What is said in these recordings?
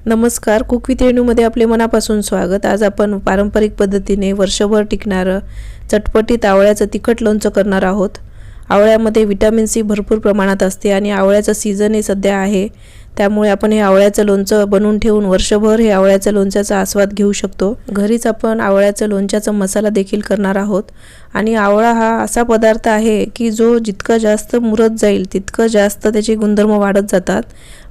नमस्कार, cook with रेणूमध्ये आपले मनापासून स्वागत। आज आपण पारंपरिक पद्धतीने वर्षभर टिकणारं चटपटीत आवळ्याचं तिखट लोणचं करणार आहोत। आवळ्यामध्ये व्हिटॅमिन सी भरपूर प्रमाणात असते आणि आवळ्याचा सीझन हे सध्या आहे, त्यामुळे आपण हे आवळ्याचं लोणचं बनवून ठेवून वर्षभर हे आवळ्याच्या लोणच्याचा आस्वाद घेऊ शकतो। घरीच आपण आवळ्याच्या लोणच्याचा मसाला देखील करणार आहोत आणि आवळा हा असा पदार्थ आहे की जो जितका जास्त मुरत जाईल तितकं जास्त त्याचे गुणधर्म वाढत जातात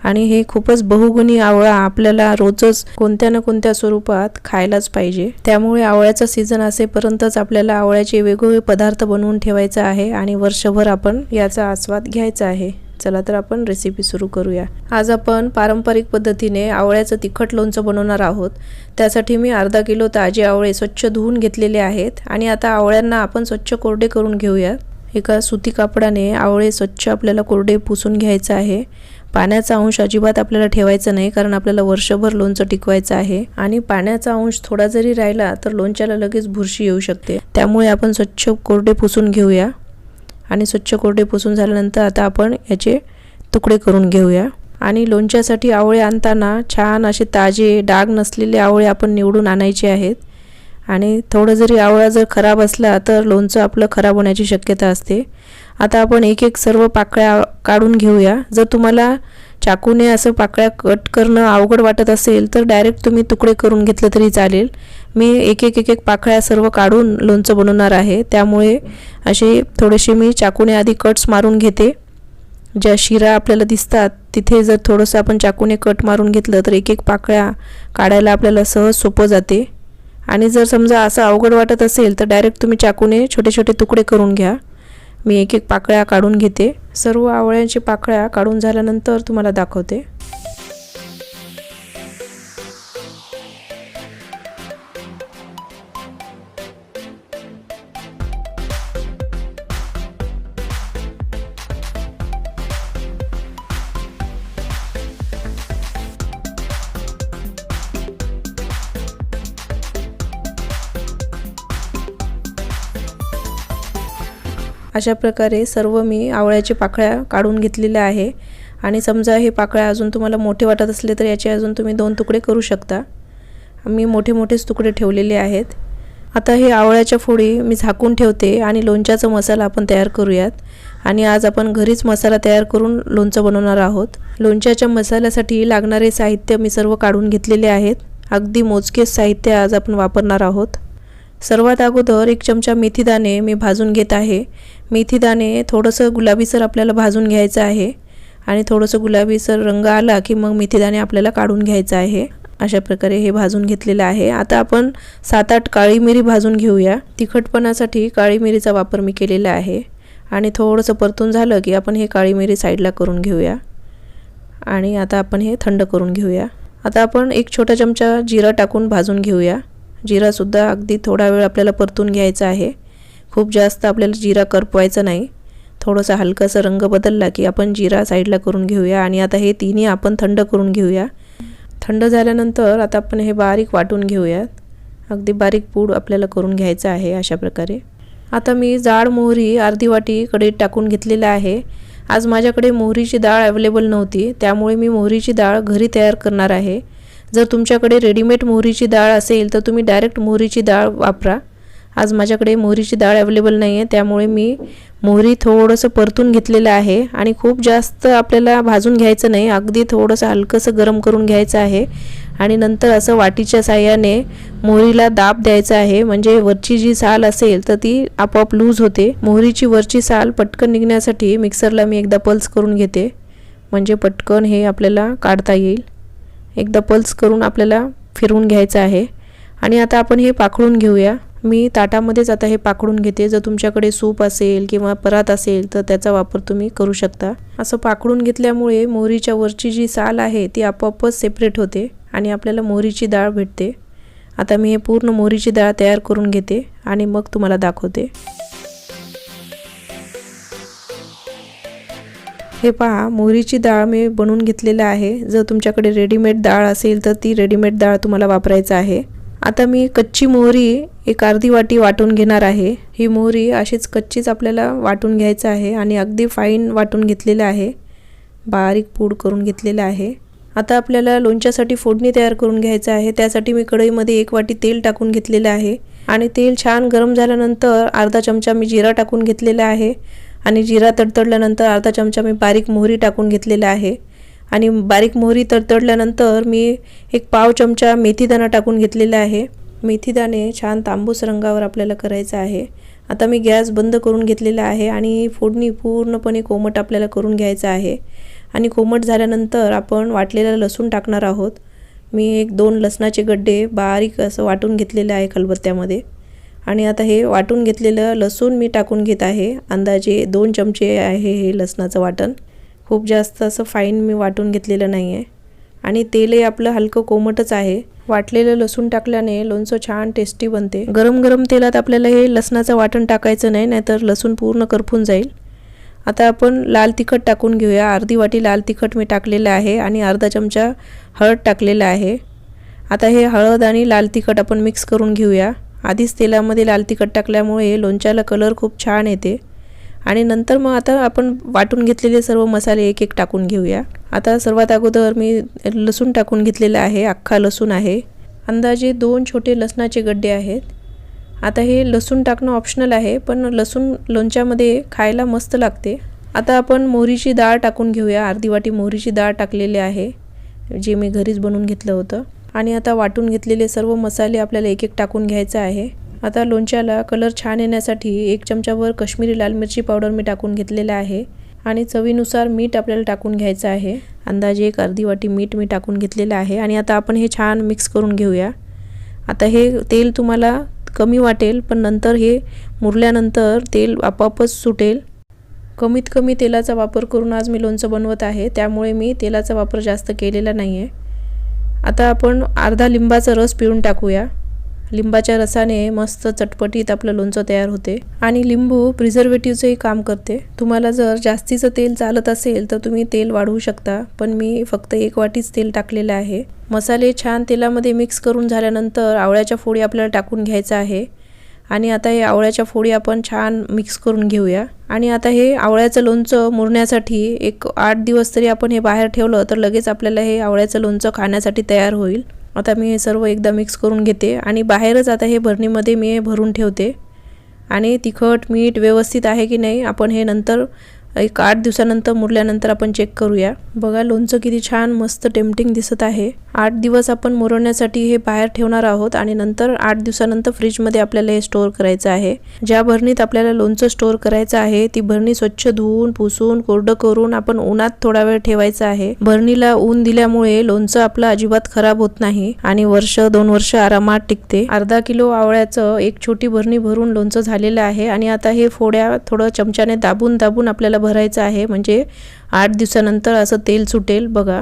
आणि हे खूपच बहुगुणी आवळा आपल्याला रोजच कोणत्या ना कोणत्या स्वरूपात खायलाच पाहिजे। त्यामुळे आवळ्याचा सीझन असेपर्यंतच आपल्याला आवळ्याचे वेगवेगळे पदार्थ बनवून ठेवायचे आहे आणि वर्षभर आपण याचा आस्वाद घ्यायचा आहे। चला तर आपण रेसिपी सुरू करूया। आज आपण पारंपरिक पद्धतीने आवळ्याचं तिखट लोणचं बनवणार आहोत। त्यासाठी मी अर्धा किलो ताजे आवळे स्वच्छ धुवून घेतलेले आहेत आणि आता आवळ्यांना आपण स्वच्छ कोरडे करून घेऊया। एका सुती कापडाने आवळे स्वच्छ आपल्याला कोरडे पुसून घ्यायचे आहे। पाण्याचा अंश अजिबात आपल्याला ठेवायचा नाही, कारण आपल्याला वर्षभर लोणचं टिकवायचं आहे आणि पाण्याचा अंश थोडा जरी राहिला तर लोणच्याला लगेच बुरशी येऊ शकते। त्यामुळे आपण स्वच्छ कोरडे पुसून घेऊया आणि स्वच्छ कोरडे पुसून झाल्यानंतर आता आपण याचे तुकडे करून घेऊया। आणि लोणच्यासाठी आवळे आणताना छान असे ताजे डाग नसलेले आवळे आपण निवडून आणायचे आहेत आणि थोडं जरी आवळा जर खराब असला तर लोणचं आपलं खराब होण्याची शक्यता असते। आता आपण एक एक सर्व पाकळ्या काढून घेऊया। जर तुम्हाला चाकूने असं पाकळ्या कट करणं अवघड वाटत असेल तर डायरेक्ट तुम्ही तुकडे करून घेतलं तरी चालेल। मी एक एक पाकळ्या सर्व काढून लोणचं बनवणार आहे, त्यामुळे असे थोडेसे मी चाकूने आधी कट्स मारून घेते। ज्या शिरा आपल्याला दिसतात तिथे जर थोडंसं आपण चाकूने कट मारून घेतलं तर एक एक पाकळ्या काढायला आपल्याला सहज सोपं जाते। आणि जर समजा असं अवघड वाटत असेल तर डायरेक्ट तुम्ही चाकूने छोटे छोटे तुकडे करून घ्या। मी एक एक पाकळ्या काढून घेते। सर्व आवळ्यांची पाकळ्या काढून झाल्यानंतर तुम्हाला दाखवते। अशा प्रकारे सर्व मी आवळ्याची पाकळ्या काढून घेतलेल्या आहे आणि समजा हे पाकळ्या अजून तुम्हाला मोठे वाटत असले तर याचे अजून तुम्ही 2 तुकडे करू शकता। मी मोठेच तुकडे ठेवलेले आहेत। आता हे आवळ्याच्या फोडी मी झाकून ठेवते आणि लोणच्याचा मसाला आपण तयार करूयात। आणि आज आपण घरीच मसाला तयार करून लोणचं बनवणार आहोत। लोणच्याच्या मसाल्यासाठी लागणारे साहित्य मी सर्व काढून घेतलेले आहेत। अगदी मोजकेच साहित्य आज आपण वापरणार आहोत। सर्वात अगोदर 1 चमचा मेथीदाणे मी भाजून घेत आहे। मेथीदाणे थोडंसं गुलाबीसर आपल्याला भाजून घ्यायचं आहे आणि थोडंसं गुलाबीसर रंग आला की मग मेथीदाणे आपल्याला काढून घ्यायचं आहे। अशा प्रकारे हे भाजून घेतलेलं आहे। आता आपण 7-8 काळी मिरी भाजून घेऊया। तिखटपणासाठी काळी मिरीचा वापर मी केलेला आहे आणि थोडंसं परतून झालं की आपण हे काळी मिरी साईडला करून घेऊया आणि आता आपण हे थंड करून घेऊया। आता आपण 1 छोटा चमचा जिरा टाकून भाजून घेऊया। जिरा सुद्धा अगदी थोडा वेळ आपल्याला परतून घ्यायचा आहे। खूप जास्त आपल्याला जिरा करपवायचा नाही। थोडासा हलकासा रंग बदलला की आपण जिरा साईडला करून घेऊया आणि आता हे तिन्ही आपण थंड करून घेऊया। थंड झाल्यानंतर आता आपण हे बारीक वाटून घेऊया। अगदी बारीक पूड आपल्याला करून घ्यायचं आहे अशा प्रकारे। आता मी जाड मोहरी अर्धी वाटी कढईत टाकून घेतलेला आहे। आज माझ्याकडे मोहरीची डाळ अवेलेबल नव्हती, त्यामुळे मी मोहरीची डाळ घरी तयार करणार आहे। जर तुमच्याकडे रेडीमेड मोहरीची डाळ असेल तर तुम्ही डायरेक्ट मोहरीची डाळ वापरा। आज माझ्याकडे मोहरीची डाळ अवेलेबल नाही आहे, त्यामुळे मी मोहरी थोडंसं परतून घेतलेलं आहे आणि खूप जास्त आपल्याला भाजून घ्यायचं नाही, अगदी थोडंसं हलकंसं गरम करून घ्यायचं आहे आणि नंतर असं वाटीच्या साहाय्याने मोहरीला दाब द्यायचा आहे, म्हणजे वरची जी साल असेल तर ती आपोआप लूज होते। मोहरीची वरची साल पटकन निघण्यासाठी मिक्सरला मी एकदा पल्स करून घेते, म्हणजे पटकन हे आपल्याला काढता येईल। एकदा पल्स करून आपल्याला फिरवून घ्यायचं आहे आणि आता आपण हे पाखडून घेऊया। मी ताटामध्येच आता हे पाखडून घेते। जर तुमच्याकडे सूप असेल किंवा परात असेल तर त्याचा वापर तुम्ही करू शकता। असं पाखडून घेतल्यामुळे मोहरीच्या वरची जी साल आहे ती आपोआपच सेपरेट होते आणि आपल्याला मोहरीची डाळ भेटते। आता मी हे पूर्ण मोहरीची डाळ तयार करून घेते आणि मग तुम्हाला दाखवते। हे पहा, मोहरीची डाळ मी बनवून घेतलेलं आहे। जर तुमच्याकडे रेडीमेड डाळ असेल तर ती रेडीमेड डाळ तुम्हाला वापरायचं आहे। आता मी कच्ची मोहरी एक अर्धी वाटी वाटून घेणार आहे। ही मोहरी अशीच कच्चीच आपल्याला वाटून घ्यायचं आहे आणि अगदी फाईन वाटून घेतलेलं आहे, बारीक पूड करून घेतलेलं आहे। आता आपल्याला लोणच्यासाठी फोडणी तयार करून घ्यायचं आहे। त्यासाठी मी कढईमध्ये 1 वाटी तेल टाकून घेतलेलं आहे आणि तेल छान गरम झाल्यानंतर अर्धा चमचा मी जिरा टाकून घेतलेला आहे आणि जिरा तडतडल्यानंतर अर्धा चमचा मी बारीक मोहरी टाकून घेतलेला आहे आणि बारीक मोहरी तडतडल्यानंतर मी 1 पाव चमचा मेथीदाणा टाकून घेतलेला आहे। मेथीदाणे छान तांबूस रंगावर आपल्याला करायचं आहे। आता मी गॅस बंद करून घेतलेला आहे आणि फोडणी पूर्णपणे कोमट आपल्याला करून घ्यायचं आहे आणि कोमट झाल्यानंतर आपण वाटलेला लसूण टाकणार आहोत। मी 1-2 लसणाचे गड्डे बारीक असं वाटून घेतलेले आहे खलबत्त्यामध्ये आणि आता हे वाटून घेतलेलं लसूण मी टाकून घेत आहे। अंदाजे 2 चमचे आहे हे लसणाचं वाटण। खूप जास्त असं फाईन मी वाटून घेतलेलं नाही आहे आणि तेलही आपलं हलकं कोमटच आहे। वाटलेलं लसूण टाकल्याने लोणचं छान टेस्टी बनते। गरम गरम तेलात आपल्याला हे लसणाचं वाटण टाकायचं नाही, नाहीतर लसूण पूर्ण करपून जाईल। आता आपण लाल तिखट टाकून घेऊया। अर्धी वाटी लाल तिखट मी टाकलेलं आहे आणि अर्धा चमचा हळद टाकलेलं आहे। आता हे हळद आणि लाल तिखट आपण मिक्स करून घेऊया। आधीच तेलामध्ये लाल तिखट टाकल्यामुळे लोणच्याला कलर खूप छान येते आणि नंतर मग आता आपण वाटून घेतलेले सर्व मसाले एक एक टाकून घेऊया। आता सर्वात अगोदर मी लसूण टाकून घेतलेला आहे। अख्खा लसूण आहे, अंदाजे 2 छोटे लसणाचे गड्डे आहेत। आता हे लसूण टाकणं ऑप्शनल आहे, पण लसूण लोणच्यामध्ये खायला मस्त लागते। आता आपण मोहरीची डाळ टाकून घेऊया। अर्धी वाटी मोहरीची डाळ टाकलेली आहे, जे मी घरीच बनवून घेतलं होतं आणि आता वाटून घेतलेले सर्व मसाले आपल्याला एक एक टाकून घ्यायचा आहे। आता लोणच्याला कलर छान येण्यासाठी 1 चमचाभर काश्मीरी लाल मिरची पावडर मी टाकून घेतलेला आहे आणि चवीनुसार मीठ आपल्याला टाकून घ्यायचं आहे। अंदाजे 1 अर्धी वाटी मीठ मी टाकून घेतलेलं आहे आणि आता आपण हे छान मिक्स करून घेऊया। आता हे तेल तुम्हाला कमी वाटेल, पण नंतर हे मुरल्यानंतर तेल आपोआपच सुटेल। कमीत कमी तेलाचा वापर करून आज मी लोणचं बनवत आहे, त्यामुळे मी तेलाचा वापर जास्त केलेला नाही आहे। आता आपण अर्धा लिंबाचा रस पिळून टाकूया। लिंबाच्या रसाने मस्त चटपटीत आपलं लोणचं तयार होते आणि लिंबू प्रिझर्वेटिव्हचंही काम करते। तुम्हाला जर जास्तीचं तेल चालत असेल तर तुम्ही तेल वाढवू शकता, पण मी फक्त 1 वाटीच तेल टाकलेलं आहे। मसाले छान तेलामध्ये मिक्स करून झाल्यानंतर आवळ्याच्या फोडी आपल्याला टाकून घ्यायचं आहे आणि आता हे आवळ्याच्या फोडी आपण छान मिक्स करून घेऊया। आणि आता हे आवळ्याचं लोणचं मुरण्यासाठी 8 दिवस तरी आपण हे बाहेर ठेवलं तर लगेच आपल्याला हे आवळ्याचं लोणचं खाण्यासाठी तयार होईल। आता मी हे सर्व एकदा मिक्स करून घेते आणि बाहेरच आता हे भरणीमध्ये मी भरून ठेवते आणि तिखट मीठ व्यवस्थित आहे की नाही आपण हे नंतर 8 दिवसानंतर मुरल्यानंतर आपण चेक करूया। बघा लोणचं किती छान मस्त टेम्पटिंग दिसत आहे। 8 दिवस आपण मुरवण्यासाठी हे बाहेर ठेवणार आहोत आणि नंतर 8 दिवसानंतर फ्रीजमध्ये आपल्याला हे स्टोअर करायचं आहे। ज्या भरणीत आपल्याला लोणचं स्टोअर करायचं आहे ती भरणी स्वच्छ धुवून पुसून कोरडं करून आपण उन्हात थोडा वेळ ठेवायचं आहे। भरणीला ऊन दिल्यामुळे लोणचं आपलं अजिबात खराब होत नाही आणि 1-2 वर्ष आरामात टिकते। अर्धा किलो आवळ्याचं 1 छोटी भरणी भरून लोणचं झालेलं आहे आणि आता हे फोड्या थोडं चमच्याने दाबून दाबून आपल्याला भरायचं आहे, म्हणजे 8 दिवसानंतर असं तेल सुटेल। बघा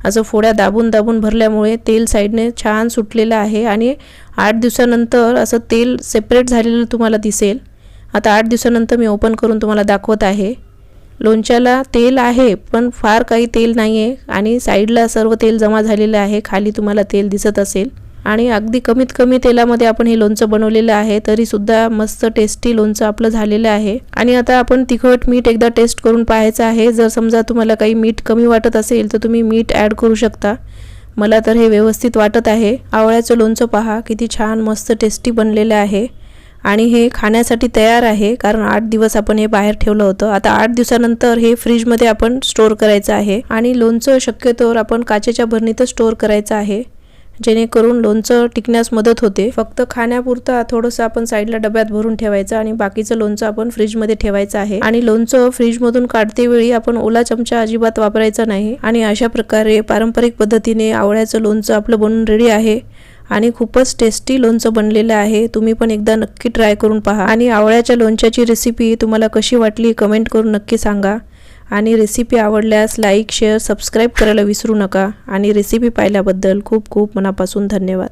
असं फोड्या दाबून दाबून भरल्यामुळे तेल साईडने छान सुटलेलं आहे आणि 8 दिवसानंतर असं तेल सेपरेट झालेलं तुम्हाला दिसेल। आता 8 दिवसानंतर मी ओपन करून तुम्हाला दाखवत आहे। लोणच्याला तेल आहे पण फार काही तेल नाही आहे आणि साईडला सर्व तेल जमा झालेलं आहे, खाली तुम्हाला तेल दिसत असेल आणि अगदी कमीत कमी तेलामध्ये आपण हे लोणचं बनवलेलं आहे, तरी सुद्धा मस्त टेस्टी लोणचं आपलं झालेलं आहे। आणि आता आपण तिखट मीठ एकदा टेस्ट करून पाहायचं आहे। जर समजा तुम्हाला काही मीठ कमी वाटत असेल तर तुम्ही मीठ ॲड करू शकता। मला तर हे व्यवस्थित वाटत आहे। आवळ्याचं लोणचं पहा किती छान मस्त टेस्टी बनलेलं आहे आणि हे खाण्यासाठी तयार आहे, कारण 8 दिवस आपण हे बाहेर ठेवलं होतं। आता 8 दिवसानंतर हे फ्रीजमध्ये आपण स्टोअर करायचं आहे आणि लोणचं शक्यतोवर आपण काचेच्या भरणीतच स्टोअर करायचं आहे, जेणेकरून लोणचं टिकण्यास मदत होते। फक्त खाण्यापुरतं थोडंसं आपण साईडला डब्यात भरून ठेवायचं आणि बाकीचं लोणचं आपण फ्रीजमध्ये ठेवायचं आहे। आणि लोणचं फ्रीजमधून काढते वेळी आपण ओला चमचा अजिबात वापरायचा नाही। आणि अशा प्रकारे पारंपरिक पद्धतीने आवळ्याचं लोणचं आपलं बनून रेडी आहे आणि खूपच टेस्टी लोणचं बनलेलं आहे। तुम्ही पण एकदा नक्की ट्राय करून पहा आणि आवळ्याच्या लोणच्याची रेसिपी तुम्हाला कशी वाटली कमेंट करून नक्की सांगा आणि रेसिपी आवडल्यास लाईक शेअर सबस्क्राईब करायला विसरू नका आणि रेसिपी पाहिल्याबद्दल खूप खूप मनापासून धन्यवाद।